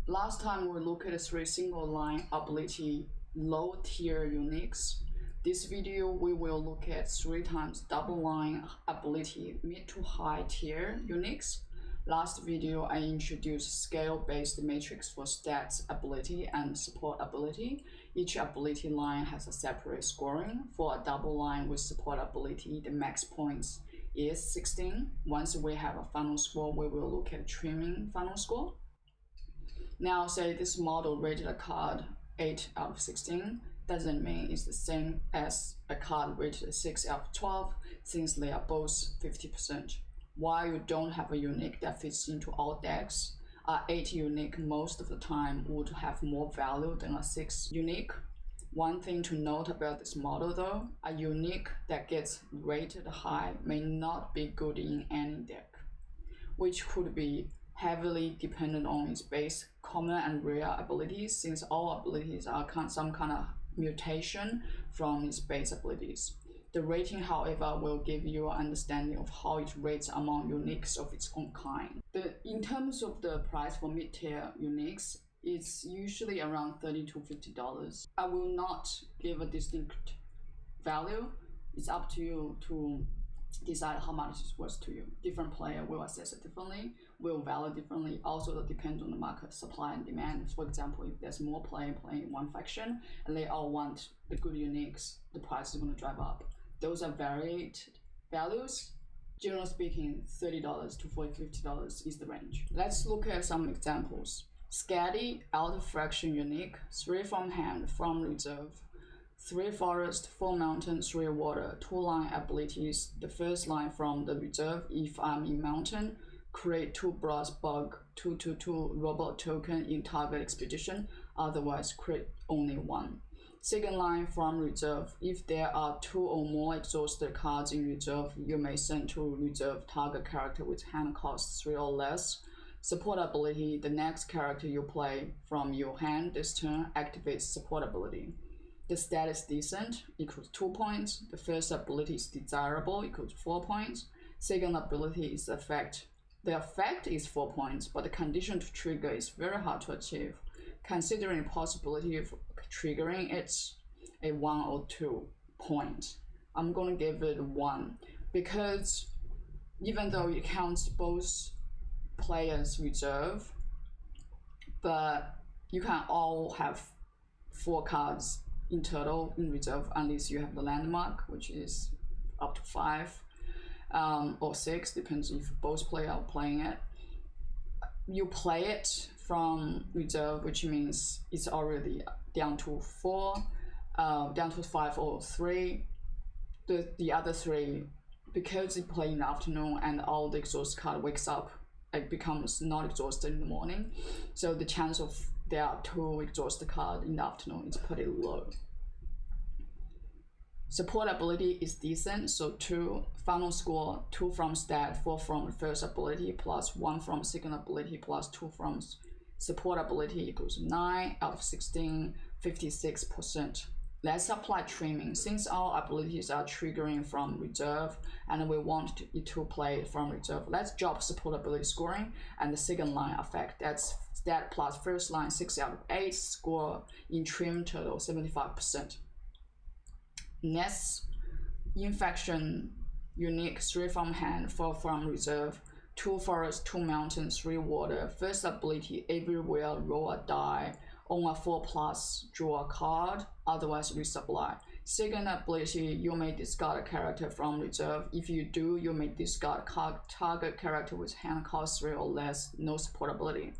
Last time we looked at 3 single line ability low tier uniques. This video we will look at 3 times double line ability mid to high tier uniques. Last video I introduced scale-based matrix for stats ability and support ability. Each ability line has a separate scoring. For a double line with support ability, the max points is 16. Once we have a final score, we will look at trimming final score. Now say this model rated a card 8 out of 16, doesn't mean it's the same as a card rated 6 out of 12 since they are both 50%. While you don't have a unique that fits into all decks, a 8 unique most of the time would have more value than a 6 unique. One thing to note about this model though, a unique that gets rated high may not be good in any deck, which could be heavily dependent on its base, common and rare abilities, since all abilities are some kind of mutation from its base abilities. The rating, however, will give you an understanding of how it rates among uniques of its own kind. In terms of the price for mid-tier uniques, it's usually around $30 to $50. I will not give a distinct value. It's up to you to decide how much it's worth to you. Different player will assess it differently, will value differently. Also, it depends on the market supply and demand. For example, if there's more players playing one faction and they all want the good uniques, the price is going to drive up. Those are varied values. Generally speaking, $30 to $50 is the range. Let's look at some examples. Skadi, Outer Faction unique, 3 from hand, from reserve. 3 forest, 4 mountain, 3 water, 2 line abilities. The first line from the reserve, if I'm in mountain, create 2 brass bug, 2/2 robot token in target expedition, otherwise create only 1. Second line from reserve, if there are 2 or more exhausted cards in reserve, you may send to reserve target character with hand cost 3 or less. Support ability, the next character you play from your hand this turn activates support ability. The stat is decent, equals 2 points. The first ability is desirable, equals 4 points. Second ability is effect. The effect is 4 points, but the condition to trigger is very hard to achieve. Considering the possibility of triggering, it's a 1 or 2 point. I'm going to give it 1 because even though it counts both players reserve, but you can all have 4 cards in total in reserve unless you have the landmark, which is up to 5 or 6, depends if both players are playing it. You play it from reserve, which means it's already down to 4, down to 5 or 3. The other 3, because you play in the afternoon and all the exhaust card wakes up, it becomes not exhausted in the morning. So the chance of there are 2 exhausted cards in the afternoon is pretty low. Support ability is decent, so 2. Final score, 2 from stat, 4 from first ability, plus 1 from second ability, plus 2 from support ability equals 9 out of 16, 56%. Let's apply trimming. Since our abilities are triggering from reserve and we want it to play from reserve, let's drop support ability scoring and the second line effect. That's stat plus first line 6 out of 8, score in trim total 75%. Next, infection unique, 3 from hand, 4 from reserve, 2 forest, 2 mountain, 3 water. First ability, everywhere roll a die. On a 4+, draw a card, otherwise resupply. Second ability, you may discard a character from reserve. If you do, you may discard target character with hand cost 3 or less, no support ability.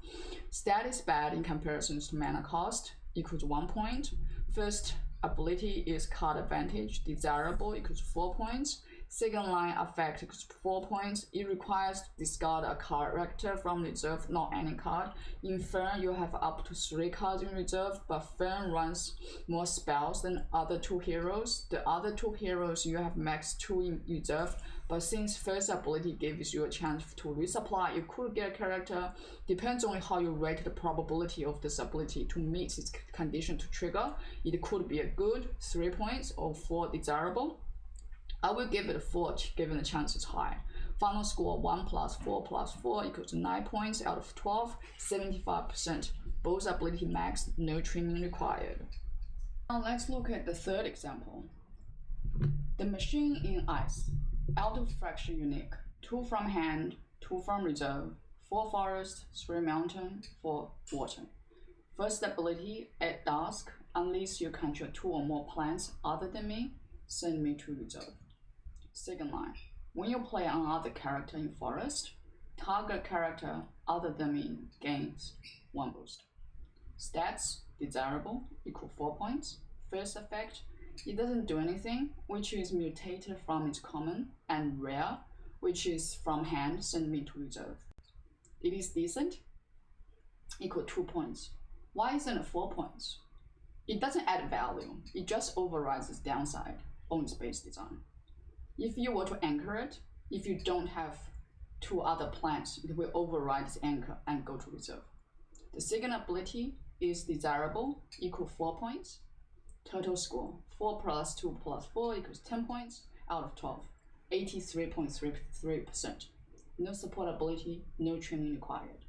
Stat is bad in comparison to mana cost, equals 1 point. First ability is card advantage, desirable, equals 4 points. Second line effect equals 4 points. It requires to discard a character from reserve, not any card. In Fern, you have up to 3 cards in reserve, but Fern runs more spells than other 2 heroes. The other 2 heroes, you have max 2 in reserve, but since first ability gives you a chance to resupply, you could get a character. Depends on how you rate the probability of this ability to meet its condition to trigger. It could be a good 3 points or 4 desirable. I will give it a 4 given the chance is high. Final score 1 plus 4 plus 4 equals 9 points out of 12, 75%. Both ability max, no trimming required. Now let's look at the third example. The machine in ice. Auto fraction unique. 2 from hand, 2 from reserve, 4 forest, 3 mountain, 4 water. First ability, at dusk, unless you control 2 or more plants other than me, send me to reserve. Second line, when you play another character in forest, target character other than me gains 1 boost. Stats, desirable, equal 4 points. First effect, it doesn't do anything, which is mutated from its common, and rare, which is from hand, send me to reserve. It is decent, equal 2 points. Why isn't it 4 points? It doesn't add value, it just overrides its downside on its base design. If you were to anchor it, if you don't have 2 other plants, it will override its anchor and go to reserve. The second ability is desirable, equal 4 points. Total score, 4 plus 2 plus 4 equals 10 points out of 12, 83.33%. No support ability, no training required.